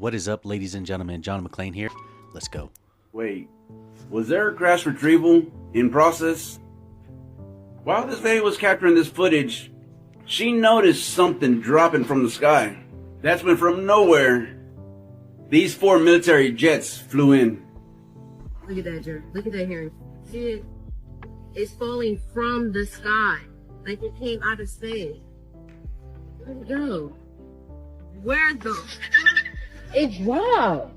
What is up, ladies and gentlemen? John MaClain here. Let's go. Wait, was there a crash retrieval in process? While this lady was capturing this footage, she noticed something dropping from the sky. That's when from nowhere, these 4 military jets flew in. Look at that, Jer. Look at that here. See it? It's falling from the sky. Like it came out of space. Where'd it go? Where the fuck? It dropped.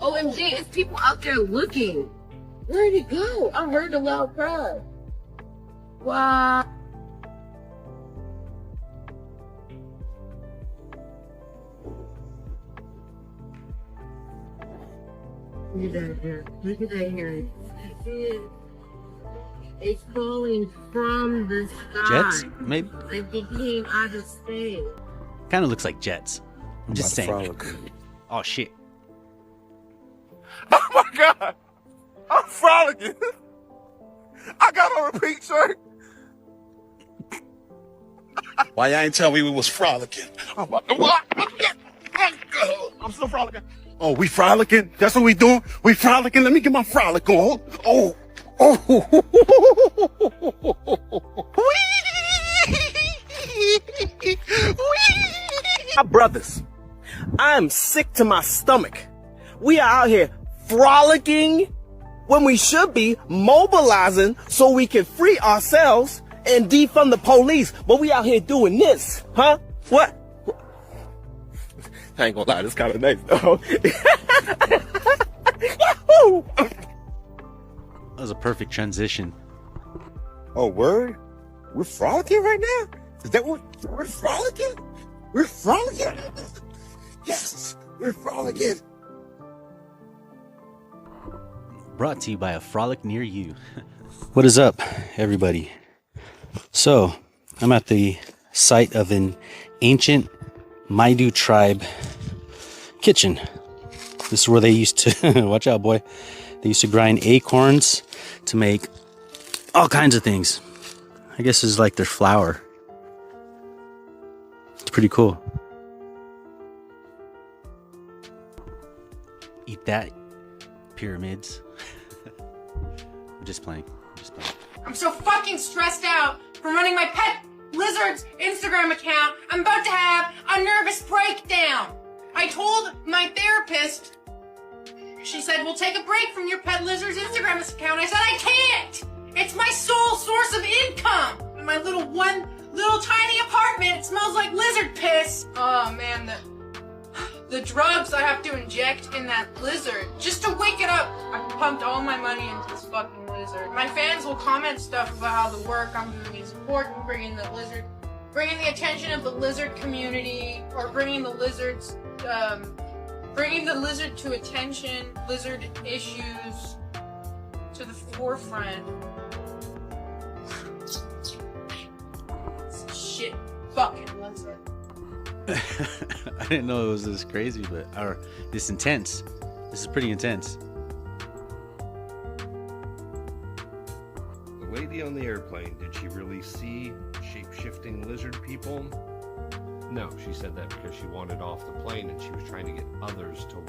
OMG, it's people out there looking. Where'd it go? I heard a loud cry. Wow. Look at that here. Look at that here. See it? It's falling from the sky. Jets? Maybe? Like it came out of space. Kind of looks like jets. I'm just saying. Frolicking. Oh, shit. Oh my God! I'm frolicking. I got on a pink shirt. Why you ain't tell me we was frolicking? I'm still frolicking. Oh, we frolicking? That's what we doing? We frolicking? Let me get my frolic on. Oh. My brothers, I am sick to my stomach. We are out here frolicking when we should be mobilizing so we can free ourselves and defund the police. But we out here doing this, huh? What? I ain't gonna lie, this kind of nice though. Yahoo! That was a perfect transition. Oh, word? We're frolicking right now? Is that what we're frolicking? We're frolicking? Yes, we're frolicking. Brought to you by a frolic near you. What is up, everybody? So, I'm at the site of an ancient Maidu tribe kitchen. This is where they used to, watch out boy, they used to grind acorns to make all kinds of things. I guess it's like their flour. It's pretty cool. Eat that, pyramids. I'm just playing. I'm so fucking stressed out from running my pet lizard's Instagram account. I'm about to have a nervous breakdown. I told my therapist, she said, we'll take a break from your pet lizard's Instagram account. I said, I can't. It's my sole source of income. In my little tiny apartment, it smells like lizard piss. Oh man, the drugs I have to inject in that lizard just to wake it up. I pumped all my money into this fucking lizard. My fans will comment stuff about how the work I'm doing is important, bringing the attention of the lizard community, or bringing the lizard to attention, lizard issues to the forefront. Shit, fucking lizard. I didn't know it was this crazy, or this intense. This is pretty intense. The lady on the airplane, did she really see shape-shifting lizard people? No, she said that because she wanted off the plane and she was trying to get others to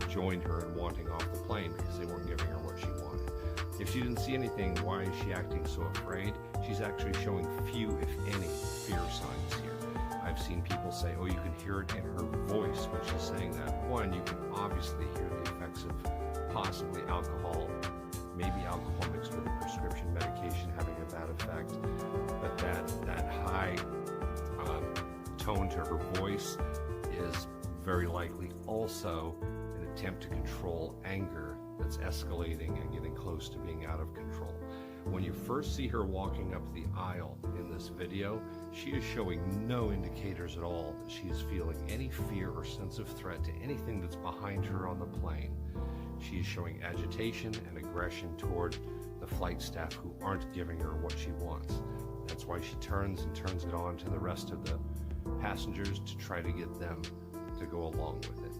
join her in wanting off the plane because they weren't giving her what she wanted. If she didn't see anything, why is she acting so afraid? She's actually showing few, if any, fear signs here. I've seen people say, oh, you can hear it in her voice when she's saying that. One, you can obviously hear the effects of possibly alcohol, maybe alcohol mixed with a prescription medication having a bad effect, but that high tone to her voice is very likely also an attempt to control anger that's escalating and getting close to being out of control. When you first see her walking up the aisle in this video, she is showing no indicators at all that she is feeling any fear or sense of threat to anything that's behind her on the plane. She is showing agitation and aggression toward the flight staff who aren't giving her what she wants. That's why she turns it on to the rest of the passengers to try to get them to go along with it.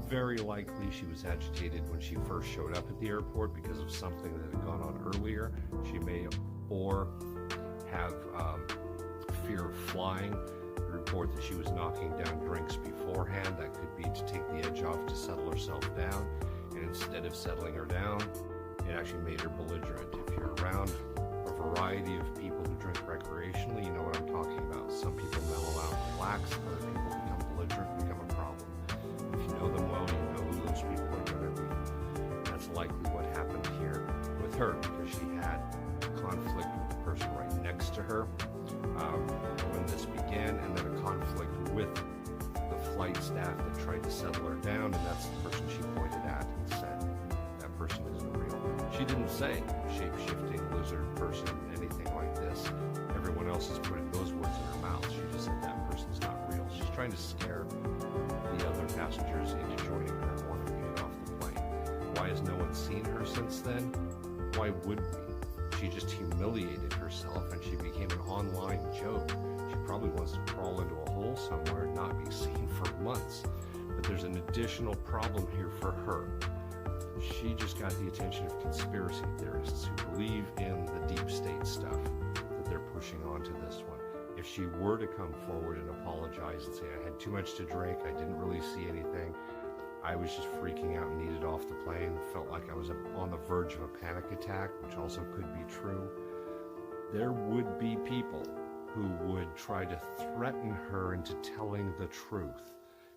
Very likely she was agitated when she first showed up at the airport because of something that had gone on earlier. She may or have fear of flying. report that she was knocking down drinks beforehand. That could be to take the edge off to settle herself down. And instead of settling her down, it actually made her belligerent. If you're around a variety of people who drink recreationally, you know what I'm talking about. Some people mellow out and relax, other people become belligerent, become a problem. If you know them well, you know who those people are going to be. That's likely what happened here with her, because she had conflict with the person right next to her when this began, and then a conflict with the flight staff that tried to settle her down, and that's the person she pointed at and said, that person isn't real. She didn't say shape-shifting lizard person, anything like this. Everyone else is putting those words in her mouth. She just said that person's not real. She's trying to scare the other passengers into joining her and wanting to get off the plane. Why has no one seen her since then? Why would we? She just humiliated herself and she became an online joke. She probably wants to crawl into a hole somewhere and not be seen for months. But there's an additional problem here for her. She just got the attention of conspiracy theorists who believe in the deep state stuff that they're pushing onto this one. If she were to come forward and apologize and say, I had too much to drink, I didn't really see anything, I was just freaking out and needed off the plane, felt like I was on the verge of a panic attack, which also could be true, there would be people who would try to threaten her into telling the truth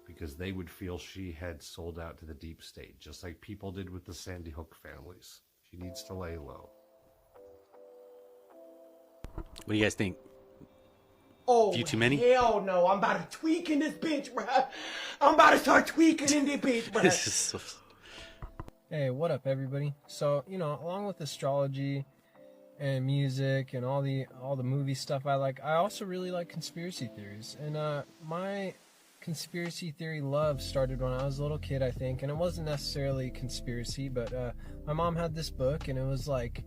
because they would feel she had sold out to the deep state, just like people did with the Sandy Hook families. She needs to lay low. What do you guys think? Oh, Few too many? Hell no. I'm about to tweak in this bitch, bruh. I'm about to start tweaking in this bitch, bruh. This is so... Hey, what up, everybody? So, along with astrology and music and all the movie stuff I like, I also really like conspiracy theories. And my conspiracy theory love started when I was a little kid, I think. And it wasn't necessarily conspiracy, but my mom had this book, and it was like,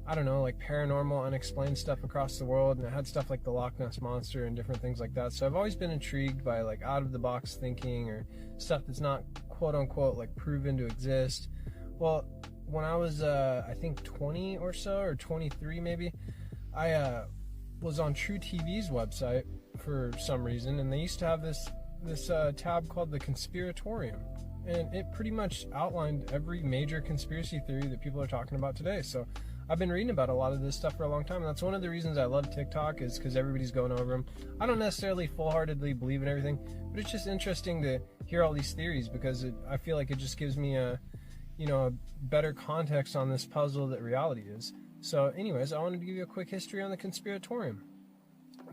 I don't know, like paranormal, unexplained stuff across the world, and it had stuff like the Loch Ness Monster and different things like that. So I've always been intrigued by like out-of-the-box thinking or stuff that's not quote-unquote like proven to exist. Well, when I was, I think 20 or so, or 23 maybe, I was on True TV's website for some reason, and they used to have this tab called the Conspiratorium. And it pretty much outlined every major conspiracy theory that people are talking about today. So I've been reading about a lot of this stuff for a long time, and that's one of the reasons I love TikTok, is because everybody's going over them. I don't necessarily full-heartedly believe in everything, but it's just interesting to hear all these theories, because I feel like it just gives me a better context on this puzzle that reality is. So anyways, I wanted to give you a quick history on the Conspiratorium.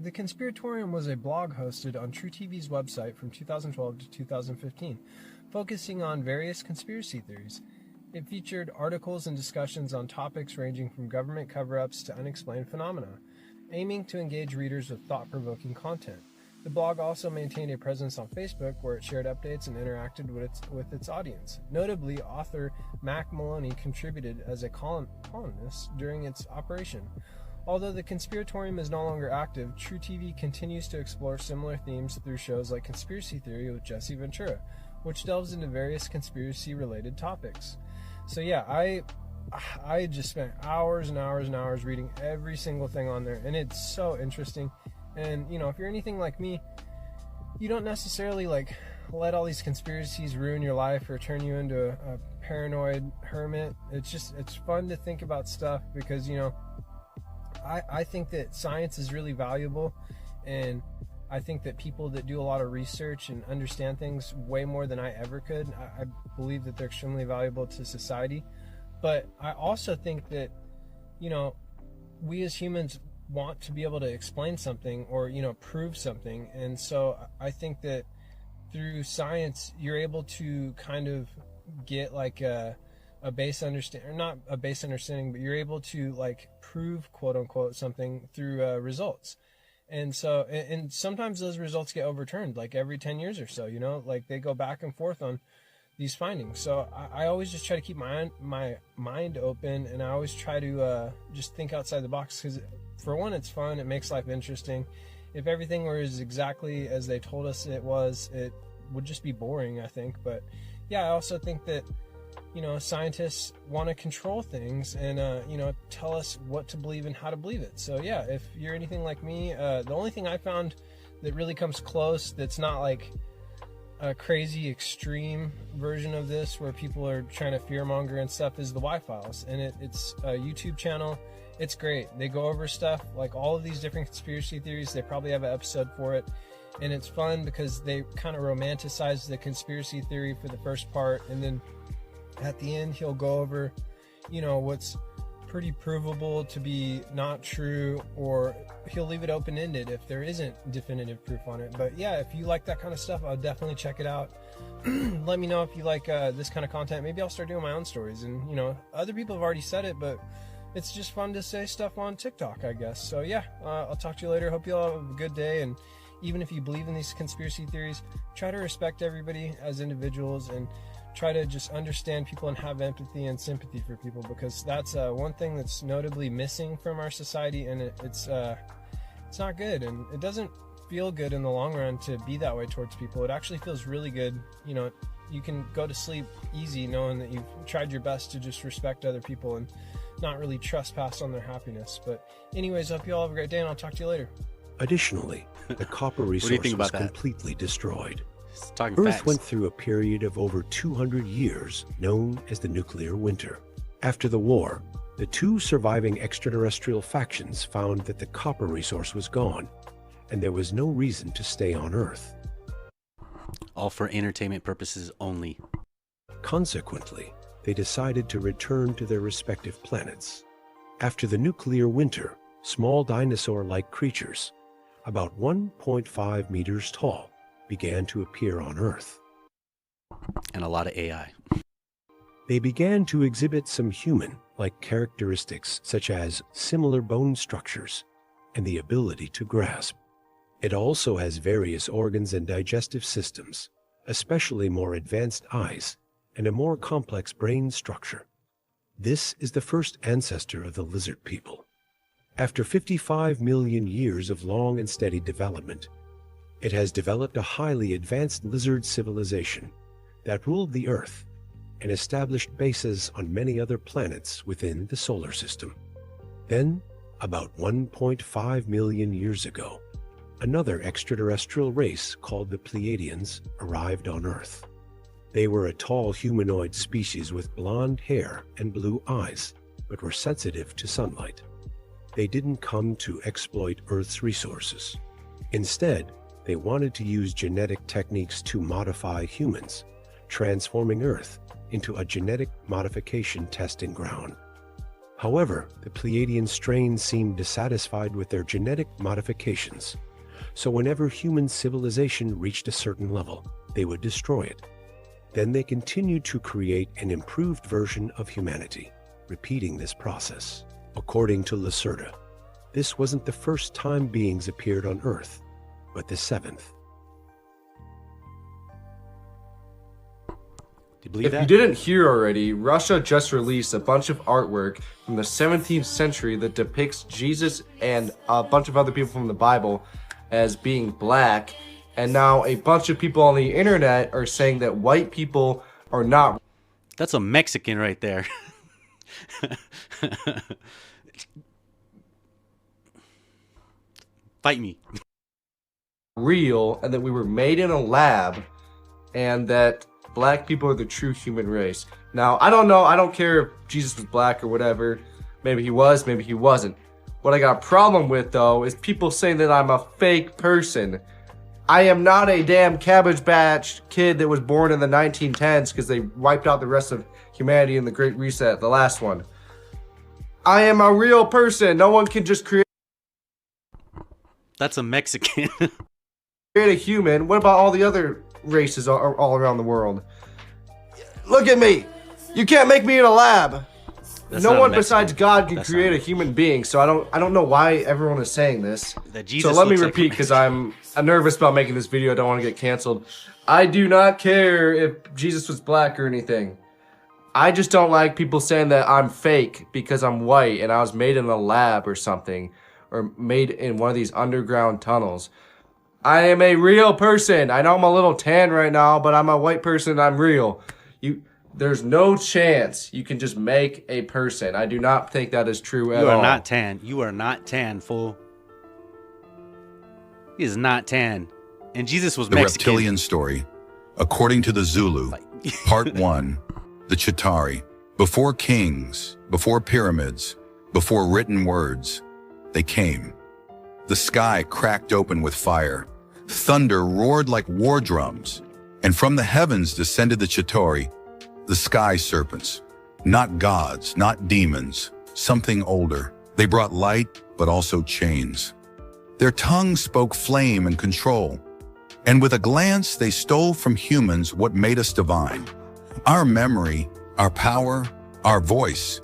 The Conspiratorium was a blog hosted on True TV's website from 2012 to 2015, focusing on various conspiracy theories. It featured articles and discussions on topics ranging from government cover-ups to unexplained phenomena, aiming to engage readers with thought-provoking content. The blog also maintained a presence on Facebook, where it shared updates and interacted with its audience. Notably, author Mac Maloney contributed as a columnist during its operation. Although the Conspiratorium is no longer active, True TV continues to explore similar themes through shows like Conspiracy Theory with Jesse Ventura, which delves into various conspiracy-related topics. So yeah, I just spent hours and hours and hours reading every single thing on there, and it's so interesting. And if you're anything like me, you don't necessarily like let all these conspiracies ruin your life or turn you into a paranoid hermit. It's fun to think about stuff, because I think that science is really valuable, and I think that people that do a lot of research and understand things way more than I ever could, I believe that they're extremely valuable to society. But I also think that, we as humans want to be able to explain something or, prove something. And so I think that through science, you're able to kind of get like a base understanding, or not a base understanding, but you're able to like prove quote unquote something through results. And so, and sometimes those results get overturned, like every 10 years or so, like they go back and forth on these findings. So I always just try to keep my mind open, and I always try to just think outside the box, because for one, it's fun, it makes life interesting. If everything was exactly as they told us it was, it would just be boring, I think. But yeah, I also think that scientists want to control things and, tell us what to believe and how to believe it. So yeah, if you're anything like me, the only thing I found that really comes close, that's not like a crazy extreme version of this where people are trying to fearmonger and stuff, is the Y-Files. And it's a YouTube channel. It's great. They go over stuff like all of these different conspiracy theories. They probably have an episode for it. And it's fun because they kind of romanticize the conspiracy theory for the first part. And then at the end, he'll go over, you know, what's pretty provable to be not true, or he'll leave it open-ended if there isn't definitive proof on it. But yeah, if you like that kind of stuff, I'll definitely check it out. Let me know if you like this kind of content. Maybe I'll start doing my own stories. And, you know, other people have already said it, but it's just fun to say stuff on TikTok, I guess. So yeah, I'll talk to you later. Hope you all have a good day. And even if you believe in these conspiracy theories, try to respect everybody as individuals and try to just understand people and have empathy and sympathy for people, because that's one thing that's notably missing from our society, and it's not good, and it doesn't feel good in the long run to be that way towards people. It actually feels really good. You know, you can go to sleep easy knowing that you've tried your best to just respect other people and not really trespass on their happiness. But anyways, I hope you all have a great day, and I'll talk to you later. Additionally, the copper resource was completely destroyed. Earth facts. went through a period of over 200 years known as the nuclear winter. After the war, the two surviving extraterrestrial factions found that the copper resource was gone, and there was no reason to stay on Earth. All for entertainment purposes only. Consequently, they decided to return to their respective planets. After the nuclear winter, small dinosaur-like creatures, about 1.5 meters tall, began to appear on Earth. And a lot of AI. They began to exhibit some human-like characteristics, such as similar bone structures and the ability to grasp. It also has various organs and digestive systems, especially more advanced eyes and a more complex brain structure. This is the first ancestor of the lizard people. After 55 million years of long and steady development, it has developed a highly advanced lizard civilization that ruled the Earth and established bases on many other planets within the solar system. Then, about 1.5 million years ago, another extraterrestrial race called the Pleiadians arrived on Earth. They were a tall humanoid species with blonde hair and blue eyes, but were sensitive to sunlight. They didn't come to exploit Earth's resources. Instead, they wanted to use genetic techniques to modify humans, transforming Earth into a genetic modification testing ground. However, the Pleiadian strain seemed dissatisfied with their genetic modifications, so whenever human civilization reached a certain level, they would destroy it. Then they continued to create an improved version of humanity, repeating this process. According to Lacerda, this wasn't the first time beings appeared on Earth, but the seventh. Do you believe that? If you didn't hear already, Russia just released a bunch of artwork from the 17th century that depicts Jesus and a bunch of other people from the Bible as being black. And now a bunch of people on the internet are saying that white people are not. That's a Mexican right there. Fight me. Real, and that we were made in a lab, and that black people are the true human race. Now, I don't know. I don't care if Jesus was black or whatever. Maybe he was, maybe he wasn't. What I got a problem with, though, is people saying that I'm a fake person. I am not a damn Cabbage Patch kid that was born in the 1910s because they wiped out the rest of humanity in the Great Reset, the last one. I am a real person. No one can just create. That's a Mexican. Create a human. What about all the other races all around the world? Look at me. You can't make me in a lab. That's no not one a besides God can That's create not- a human being. So I don't know why everyone is saying this. That Jesus So let me looks like repeat, because I'm nervous about making this video. I don't want to get canceled. I do not care if Jesus was black or anything. I just don't like people saying that I'm fake because I'm white and I was made in a lab or something, or made in one of these underground tunnels. I am a real person. I know I'm a little tan right now, but I'm a white person. I'm real. There's no chance you can just make a person. I do not think that is true at all. You are not tan. You are not tan, fool. He is not tan. And Jesus was The Mexican. reptilian story, according to the Zulu, Part 1, the Chitauri. Before kings, before pyramids, before written words, they came. The sky cracked open with fire. Thunder roared like war drums. And from the heavens descended the Chitauri, the sky serpents. Not gods, not demons, something older. They brought light, but also chains. Their tongues spoke flame and control. And with a glance, they stole from humans what made us divine. Our memory, our power, our voice.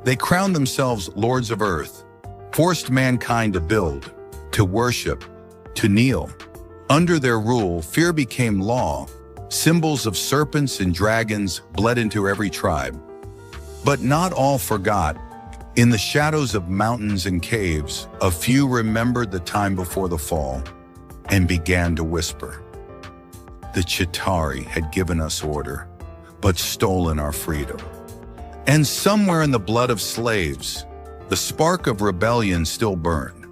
They crowned themselves lords of earth, forced mankind to build, to worship, to kneel. Under their rule, fear became law. Symbols of serpents and dragons bled into every tribe. But not all forgot. In the shadows of mountains and caves, a few remembered the time before the fall and began to whisper. The Chitauri had given us order, but stolen our freedom. And somewhere in the blood of slaves, the spark of rebellion still burned.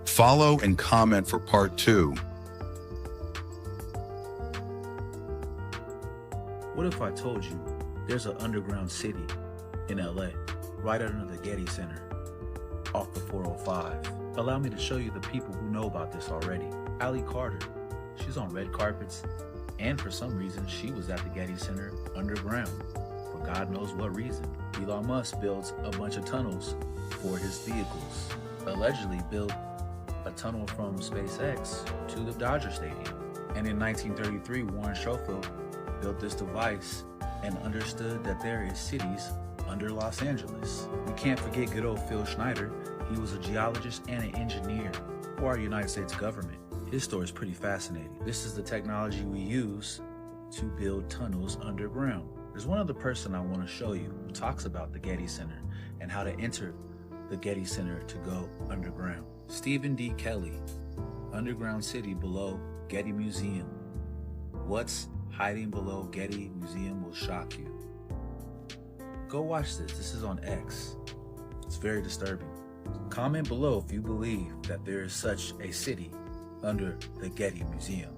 Follow and comment for part 2. What if I told you there's an underground city in LA, right under the Getty Center, off the 405? Allow me to show you the people who know about this already. Allie Carter, she's on red carpets, and for some reason she was at the Getty Center underground, for God knows what reason. Elon Musk builds a bunch of tunnels for his vehicles, allegedly built a tunnel from SpaceX to the Dodger Stadium. And in 1933, Warren Schofield built this device and understood that there is cities under Los Angeles. We can't forget good old Phil Schneider. He was a geologist and an engineer for our United States government. His story is pretty fascinating. This is the technology we use to build tunnels underground. There's one other person I want to show you who talks about the Getty Center and how to enter the Getty Center to go underground. Stephen D. Kelly, underground city below Getty Museum. What's hiding below Getty Museum will shock you. Go watch this. This is on X. It's very disturbing. Comment below if you believe that there is such a city under the Getty Museum.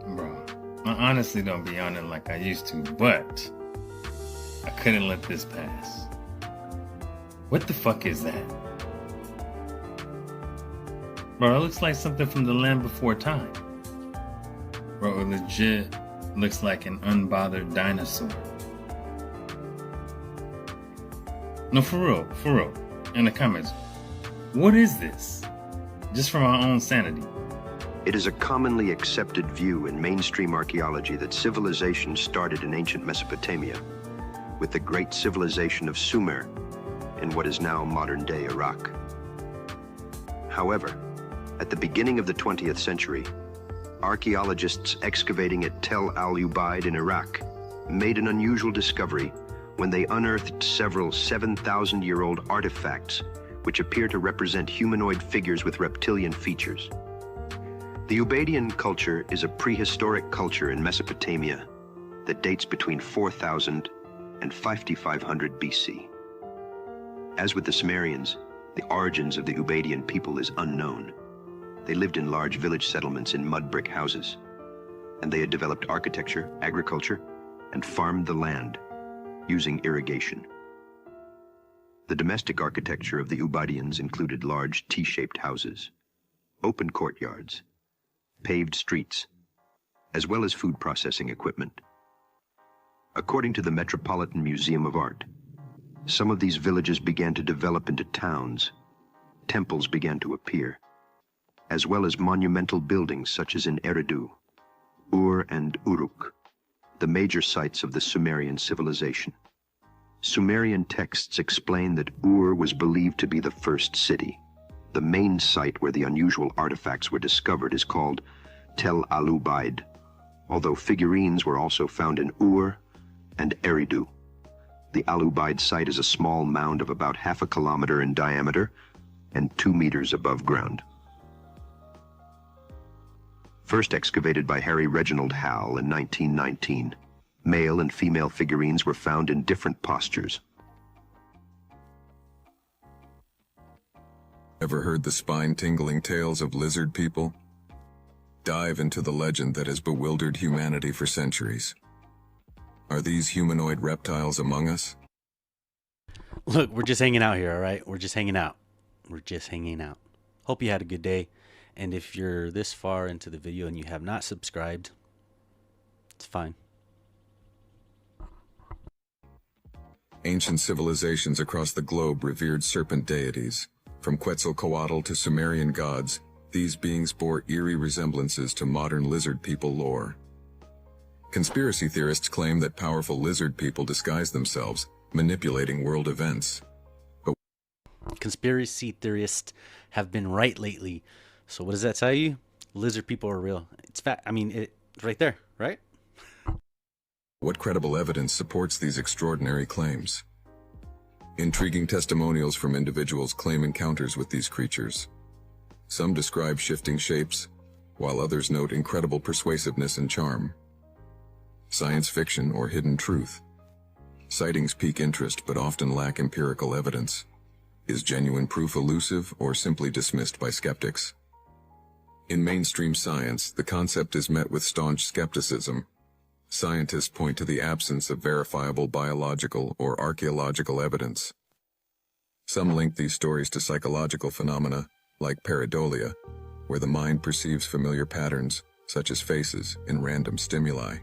Bro, I honestly don't be on it like I used to, but I couldn't let this pass. What the fuck is that? Bro, it looks like something from the Land Before Time. Bro, it legit looks like an unbothered dinosaur. No, for real, in the comments, what is this? Just for my own sanity. It is a commonly accepted view in mainstream archaeology that civilization started in ancient Mesopotamia, with the great civilization of Sumer in what is now modern-day Iraq. However, at the beginning of the 20th century, archaeologists excavating at Tel al-Ubaid in Iraq made an unusual discovery when they unearthed several 7,000-year-old artifacts which appear to represent humanoid figures with reptilian features. The Ubaidian culture is a prehistoric culture in Mesopotamia that dates between 4000 and 5500 BC. As with the Sumerians, the origins of the Ubaidian people is unknown. They lived in large village settlements in mud brick houses, and they had developed architecture, agriculture, and farmed the land using irrigation. The domestic architecture of the Ubaidians included large T-shaped houses, open courtyards, paved streets, as well as food processing equipment. According to the Metropolitan Museum of Art, some of these villages began to develop into towns. Temples began to appear, as well as monumental buildings such as in Eridu, Ur and Uruk, the major sites of the Sumerian civilization. Sumerian texts explain that Ur was believed to be the first city. The main site where the unusual artifacts were discovered is called Tel al-Ubaid, although figurines were also found in Ur and Eridu. The Alubide site is a small mound of about half a kilometer in diameter and 2 meters above ground. First excavated by Harry Reginald Howell in 1919, male and female figurines were found in different postures. Ever heard the spine-tingling tales of lizard people? Dive into the legend that has bewildered humanity for centuries. Are these humanoid reptiles among us? Look, we're just hanging out here, all right? We're just hanging out. We're just hanging out. Hope you had a good day. And if you're this far into the video and you have not subscribed, it's fine. Ancient civilizations across the globe revered serpent deities. From Quetzalcoatl to Sumerian gods, these beings bore eerie resemblances to modern lizard people lore. Conspiracy theorists claim that powerful lizard people disguise themselves, manipulating world events. But conspiracy theorists have been right lately. So what does that tell you? Lizard people are real. It's fact. I mean, it's right there, right? what credible evidence supports these extraordinary claims? Intriguing testimonials from individuals claim encounters with these creatures. Some describe shifting shapes, while others note incredible persuasiveness and charm. Science fiction or hidden truth. Sightings pique interest but often lack empirical evidence. Is genuine proof elusive or simply dismissed by skeptics? In mainstream science, the concept is met with staunch skepticism. Scientists point to the absence of verifiable biological or archaeological evidence. Some link these stories to psychological phenomena, like pareidolia, where the mind perceives familiar patterns, such as faces, in random stimuli.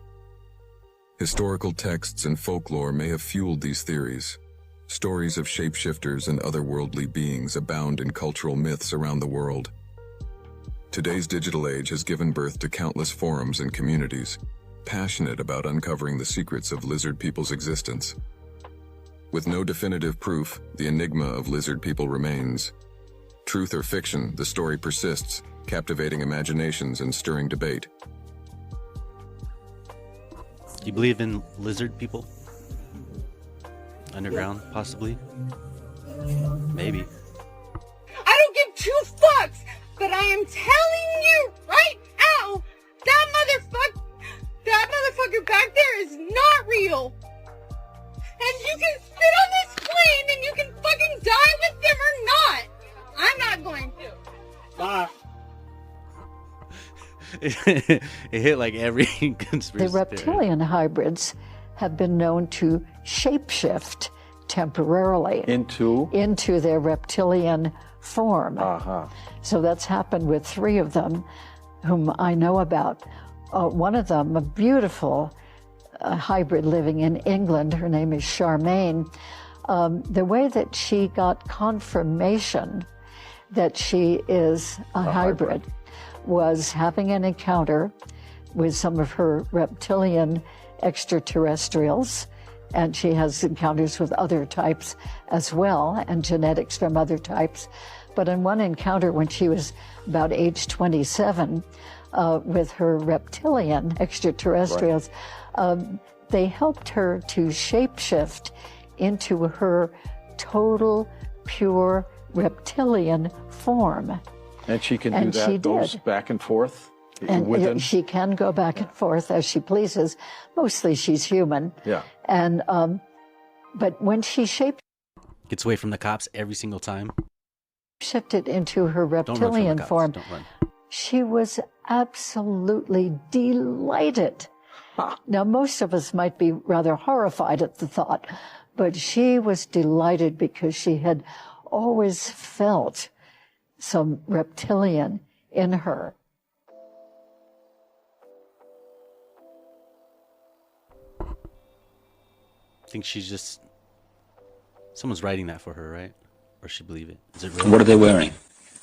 Historical texts and folklore may have fueled these theories. Stories of shapeshifters and otherworldly beings abound in cultural myths around the world. Today's digital age has given birth to countless forums and communities, passionate about uncovering the secrets of lizard people's existence. With no definitive proof, the enigma of lizard people remains. Truth or fiction, the story persists, captivating imaginations and stirring debate. Do you believe in lizard people? Underground, possibly? Maybe. I don't give two fucks, but I am telling you right now, that motherfucker back there is not real. And you can sit on this plane and you can fucking die with them or not. I'm not going to. Bye. It hit like every conspiracy. The reptilian hybrids have been known to shapeshift temporarily into their reptilian form. So that's happened with 3 of them whom I know about. One of them, a beautiful hybrid living in England, her name is Charmaine. The way that she got confirmation that she is a hybrid was having an encounter with some of her reptilian extraterrestrials, and she has encounters with other types as well, and genetics from other types. But in one encounter when she was about age 27 with her reptilian extraterrestrials, they helped her to shapeshift into her total, pure reptilian form. And she can do that, goes back and forth? And she can go back and forth as she pleases. Mostly she's human. Yeah. And, but when she gets away from the cops every single time. Shifted into her reptilian form, she was absolutely delighted. Now, most of us might be rather horrified at the thought, but she was delighted because she had always felt some reptilian in her. I think she's just... Someone's writing that for her, right? Or she believe it. Is it real? What are they wearing?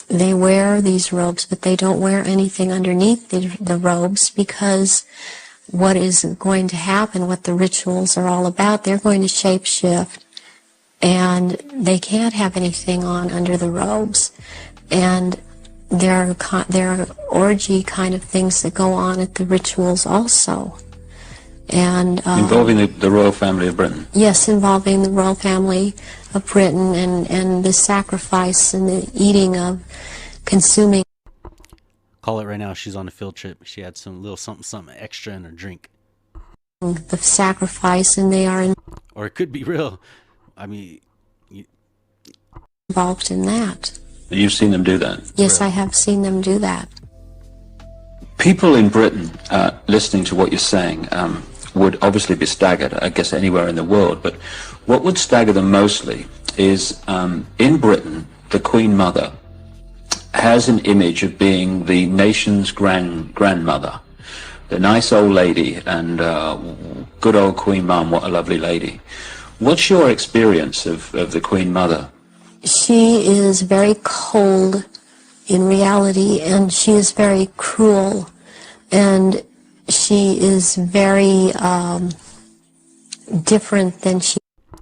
They wear these robes, but they don't wear anything underneath the robes, because what is going to happen, what the rituals are all about, they're going to shapeshift, and they can't have anything on under the robes. And there are orgy kind of things that go on at the rituals also. And involving the royal family of Britain. yes, involving the royal family of Britain, and the sacrifice and the eating of, consuming. Call it right now. She's on a field trip. She had some little something extra in her drink. The sacrifice, and they are Or it could be real. I mean, involved in that. You've seen them do that? Yes, I have seen them do that. People in Britain, listening to what you're saying, would obviously be staggered, I guess anywhere in the world, but what would stagger them mostly is, in Britain, the Queen Mother has an image of being the nation's grandmother. The nice old lady, and good old Queen Mum, what a lovely lady. What's your experience of the Queen Mother? She is very cold in reality, and she is very cruel, and she is very different than she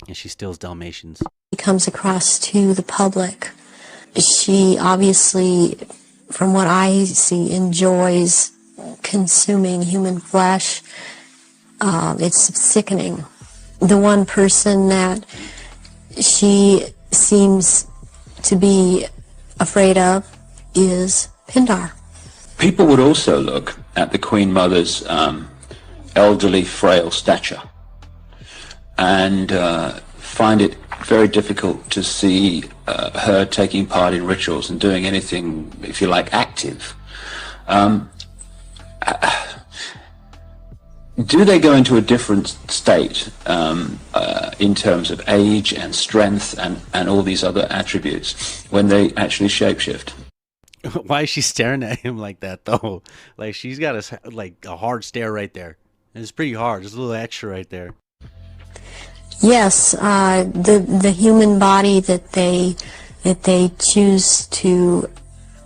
and she steals Dalmatians. comes across to the public. She obviously, from what I see, enjoys consuming human flesh. It's sickening. The one person that she seems to be afraid of is Pindar. People would also look at the Queen Mother's elderly, frail stature and find it very difficult to see her taking part in rituals and doing anything, if you like, active. Do they go into a different state in terms of age and strength and all these other attributes when they actually shapeshift? Why is she staring at him like that, though? Like, she's got a hard stare right there. It's pretty hard. There's a little extra right there. Yes, the human body that they choose to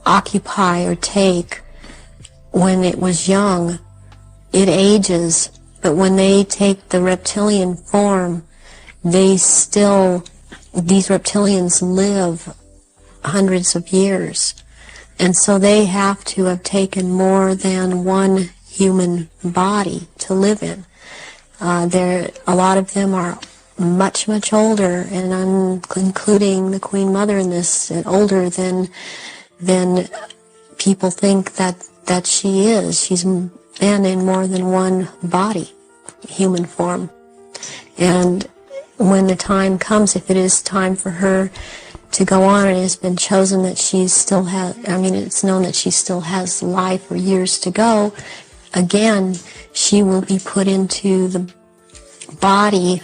occupy or take when it was young, it ages, but when they take the reptilian form, these reptilians live hundreds of years. And so they have to have taken more than one human body to live in. A lot of them are much, much older, and I'm including the Queen Mother in this, older than people think that she is. She's been in more than one body, human form. And when the time comes, if it is time for her to go on, it has been chosen that she still has, it's known that she still has life or years to go. Again, she will be put into the body,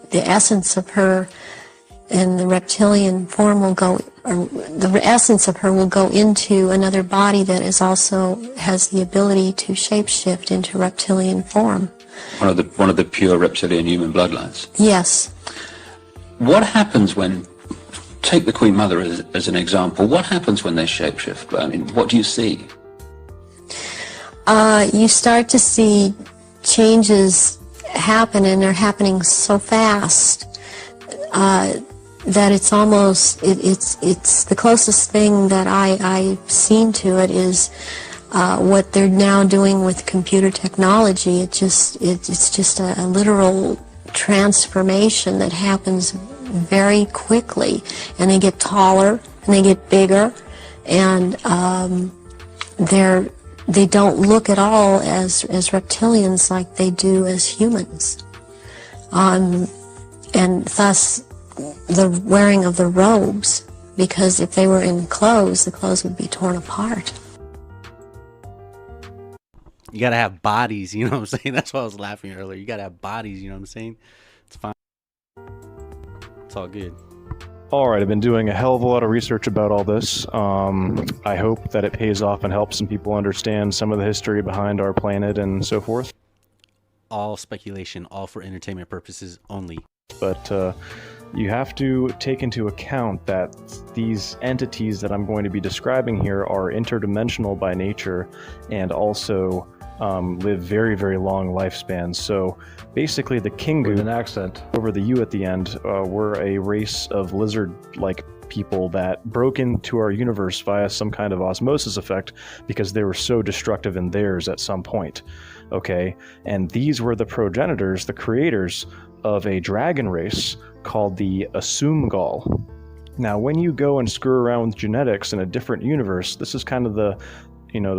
the essence of her, and the reptilian form will go, or the essence of her will go into another body that is also has the ability to shapeshift into reptilian form. One of the pure reptilian human bloodlines. Yes. What happens when, take the Queen Mother as an example, what happens when they shapeshift? I mean, what do you see? You start to see changes happen, and they're happening so fast that it's almost, it's the closest thing that I've seen to it is what they're now doing with computer technology. It's just a literal transformation that happens very quickly, and they get taller and they get bigger, and they don't look at all as reptilians like they do as humans, and thus the wearing of the robes, because if they were in clothes, the clothes would be torn apart. You gotta have bodies, you know what I'm saying? That's why I was laughing earlier. You gotta have bodies, you know what I'm saying? It's fine. It's all good. Alright, I've been doing a hell of a lot of research about all this. I hope that it pays off and helps some people understand some of the history behind our planet and so forth. All speculation, all for entertainment purposes only. But you have to take into account that these entities that I'm going to be describing here are interdimensional by nature and also live very, very long lifespans. So basically the Kingu, with an accent over the U at the end, were a race of lizard-like people that broke into our universe via some kind of osmosis effect because they were so destructive in theirs at some point. Okay, and these were the progenitors, the creators of a dragon race called the Asumgal. Now, when you go and screw around with genetics in a different universe, this is kind of the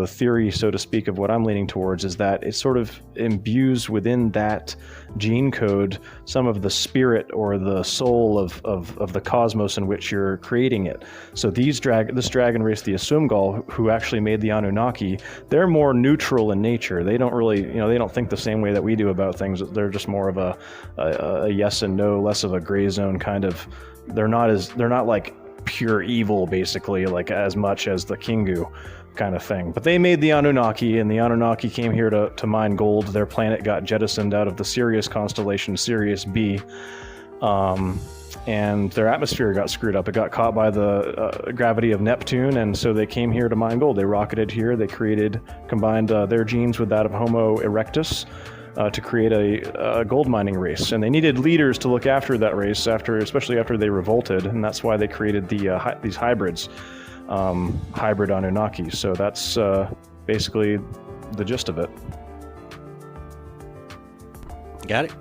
theory, so to speak, of what I'm leaning towards, is that it sort of imbues within that gene code some of the spirit or the soul of the cosmos in which you're creating it. So this dragon race, the Asumgal, who actually made the Anunnaki, they're more neutral in nature. They don't really, they don't think the same way that we do about things. They're just more of a yes and no, less of a gray zone kind of. They're not like pure evil, basically, like as much as the Kingu kind of thing. But they made the Anunnaki, and the Anunnaki came here to mine gold. Their planet got jettisoned out of the Sirius constellation, Sirius B, and their atmosphere got screwed up. It got caught by the gravity of Neptune, and so they came here to mine gold. They rocketed here. They combined their genes with that of Homo erectus to create a gold mining race. And they needed leaders to look after that race, especially after they revolted, and that's why they created these hybrids. Hybrid Anunnaki. So that's basically the gist of it. Got it?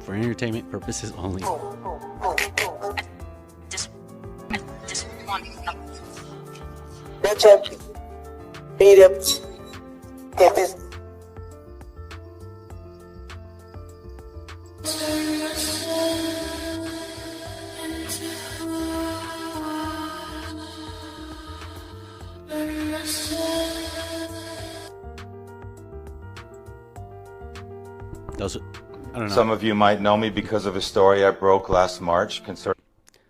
For entertainment purposes only. I don't know. Some of you might know me because of a story I broke last March concerning.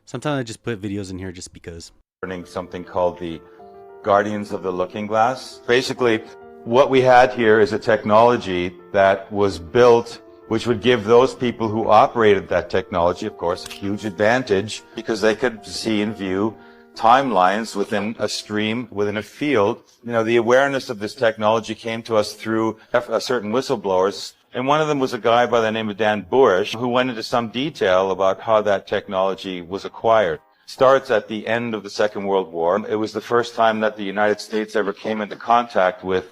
Sometimes I just put videos in here just because. Concerning something called the Guardians of the Looking Glass. Basically, what we had here is a technology that was built, which would give those people who operated that technology, of course, a huge advantage because they could see and view timelines within a stream, within a field. The awareness of this technology came to us through certain whistleblowers. And one of them was a guy by the name of Dan Burish, who went into some detail about how that technology was acquired. Starts at the end of the Second World War. It was the first time that the United States ever came into contact with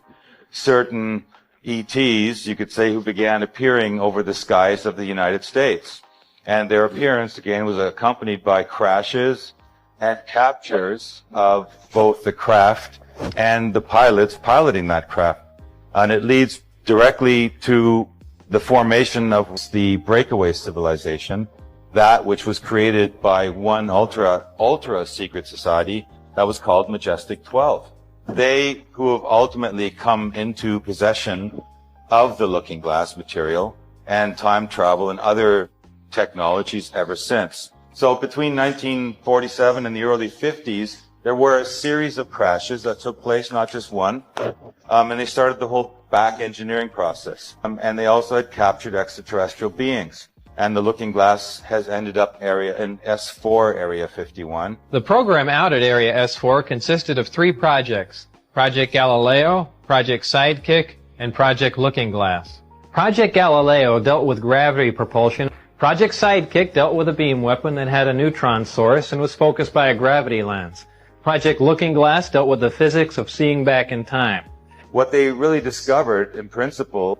certain ETs, you could say, who began appearing over the skies of the United States. And their appearance, again, was accompanied by crashes and captures of both the craft and the pilots piloting that craft. And it leads directly to the formation of the breakaway civilization, that which was created by one ultra secret society that was called Majestic 12. They who have ultimately come into possession of the Looking Glass material and time travel and other technologies ever since. So between 1947 and the early 50s, there were a series of crashes that took place, not just one, and they started the whole back engineering process. And they also had captured extraterrestrial beings. And the Looking Glass has ended up in S4 Area 51. The program out at Area S4 consisted of 3 projects: Project Galileo, Project Sidekick, and Project Looking Glass. Project Galileo dealt with gravity propulsion. Project Sidekick dealt with a beam weapon that had a neutron source and was focused by a gravity lens. Project Looking Glass dealt with the physics of seeing back in time. What they really discovered, in principle...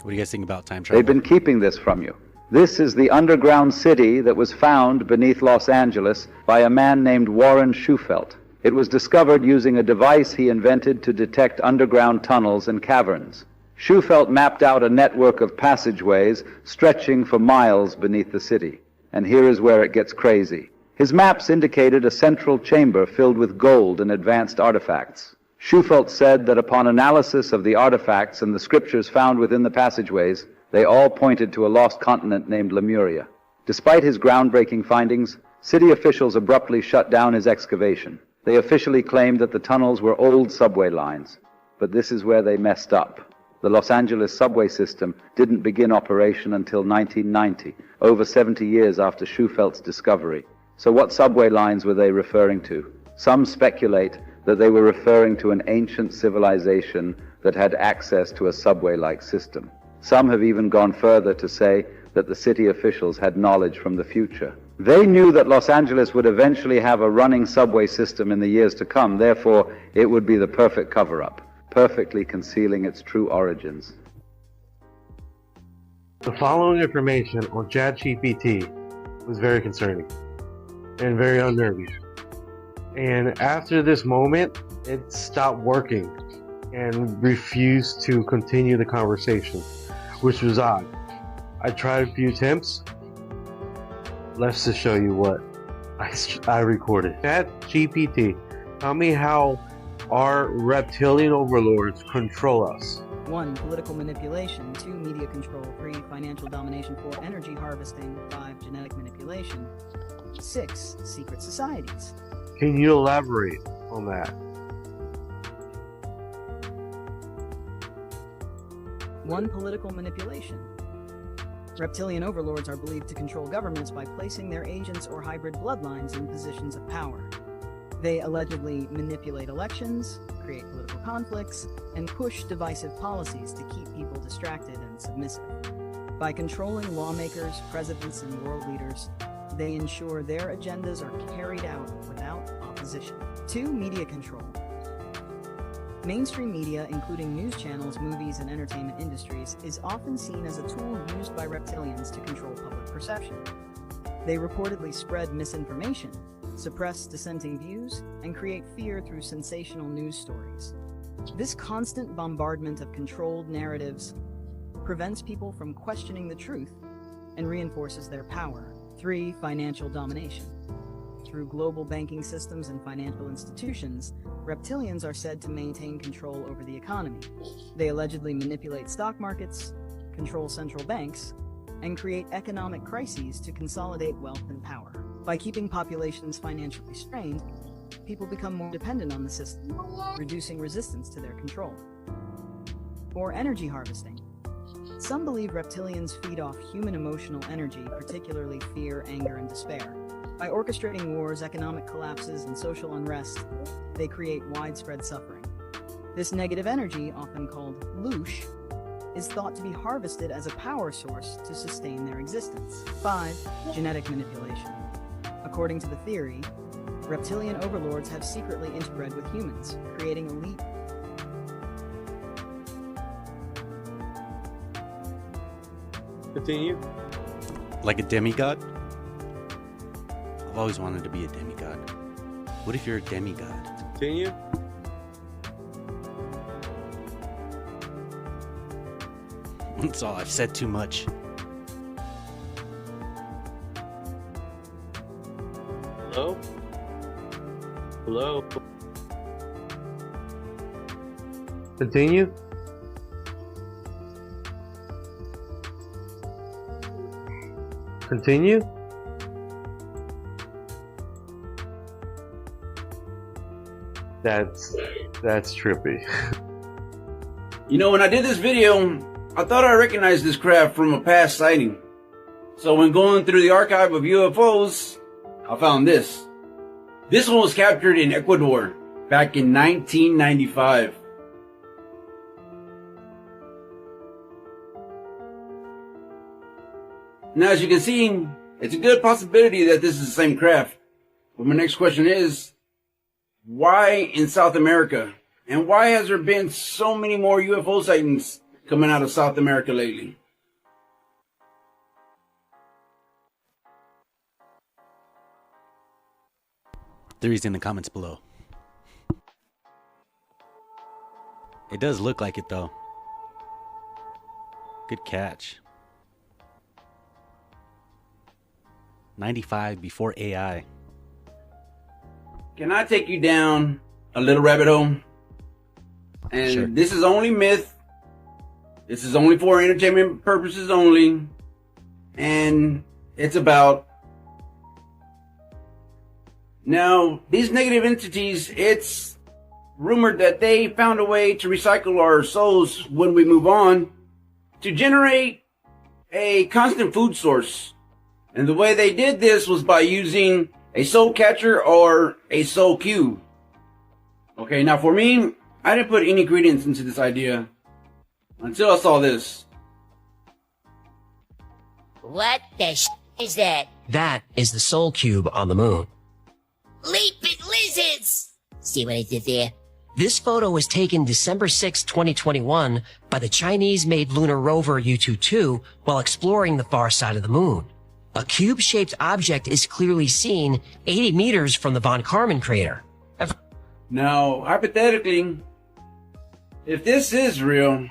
What do you guys think about time travel? They've been keeping this from you. This is the underground city that was found beneath Los Angeles by a man named Warren Shufelt. It was discovered using a device he invented to detect underground tunnels and caverns. Shufelt mapped out a network of passageways stretching for miles beneath the city. And here is where it gets crazy. His maps indicated a central chamber filled with gold and advanced artifacts. Shufelt said that upon analysis of the artifacts and the scriptures found within the passageways, they all pointed to a lost continent named Lemuria. Despite his groundbreaking findings, city officials abruptly shut down his excavation. They officially claimed that the tunnels were old subway lines. But this is where they messed up. The Los Angeles subway system didn't begin operation until 1990, over 70 years after Schufelt's discovery. So what subway lines were they referring to? Some speculate that they were referring to an ancient civilization that had access to a subway-like system. Some have even gone further to say that the city officials had knowledge from the future. They knew that Los Angeles would eventually have a running subway system in the years to come, therefore it would be the perfect cover-up, perfectly concealing its true origins. The following information on ChatGPT was very concerning and very unnerving. And after this moment, it stopped working and refused to continue the conversation, which was odd. I tried a few attempts. Let's just show you what I recorded. ChatGPT, tell me how our reptilian overlords control us. 1. Political manipulation. 2. Media control. 3. Financial domination. 4. Energy harvesting. 5. Genetic manipulation. 6. Secret societies. Can you elaborate on that? 1. Political manipulation. Reptilian overlords are believed to control governments by placing their agents or hybrid bloodlines in positions of power. They allegedly manipulate elections, create political conflicts, and push divisive policies to keep people distracted and submissive. By controlling lawmakers, presidents, and world leaders, they ensure their agendas are carried out without opposition. 2. Media control. Mainstream media, including news channels, movies, and entertainment industries, is often seen as a tool used by reptilians to control public perception. They reportedly spread misinformation, suppress dissenting views, and create fear through sensational news stories. This constant bombardment of controlled narratives prevents people from questioning the truth and reinforces their power. 3. Financial domination. Through global banking systems and financial institutions, reptilians are said to maintain control over the economy. They allegedly manipulate stock markets, control central banks, and create economic crises to consolidate wealth and power. By keeping populations financially strained, people become more dependent on the system, reducing resistance to their control. 4. Energy harvesting. Some believe reptilians feed off human emotional energy, particularly fear, anger, and despair. By orchestrating wars, economic collapses, and social unrest, they create widespread suffering. This negative energy, often called loosh, is thought to be harvested as a power source to sustain their existence. 5. Genetic manipulation. According to the theory, reptilian overlords have secretly interbred with humans, creating elite. Continue. Like a demigod? I've always wanted to be a demigod. What if you're a demigod? Continue. That's all. I've said too much. Hello? Hello? Continue. Continue. That's trippy. You know, when I did this video, I thought I recognized this craft from a past sighting. So when going through the archive of UFOs, I found this. This one was captured in Ecuador back in 1995. Now, as you can see, it's a good possibility that this is the same craft. But my next question is, why in South America? And why has there been so many more UFO sightings coming out of South America lately? Theories in the comments below. It does look like it though. Good catch. 95 before AI. Can I take you down a little rabbit hole? And sure. This is only myth. This is only for entertainment purposes only. And it's about... Now, these negative entities, it's rumored that they found a way to recycle our souls when we move on to generate a constant food source. And the way they did this was by using a soul catcher or a soul cube. Okay, now for me, I didn't put any ingredients into this idea until I saw this. What the is that? That is the Soul Cube on the moon. Leaping lizards! See what I did there? This photo was taken December 6, 2021 by the Chinese-made lunar rover Yutu-2 while exploring the far side of the moon. A cube-shaped object is clearly seen 80 meters from the Von Karman crater. Now, hypothetically, if this is real,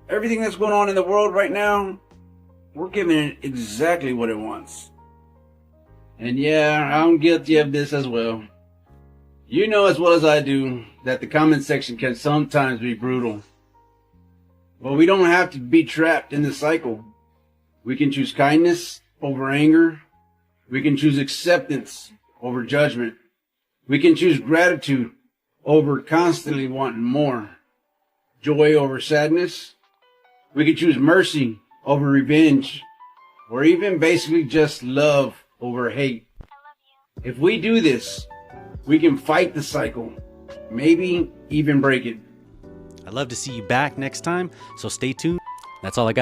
everything that's going on in the world right now, we're giving it exactly what it wants. And yeah, I'm guilty of this as well. You know as well as I do that the comment section can sometimes be brutal. But we don't have to be trapped in the cycle. We can choose kindness over anger. We can choose acceptance over judgment. We can choose gratitude over constantly wanting more. Joy over sadness. We can choose mercy over revenge. Or even basically just love over hate. If we do this, we can fight the cycle. Maybe even break it. I'd love to see you back next time, so stay tuned. That's all I got.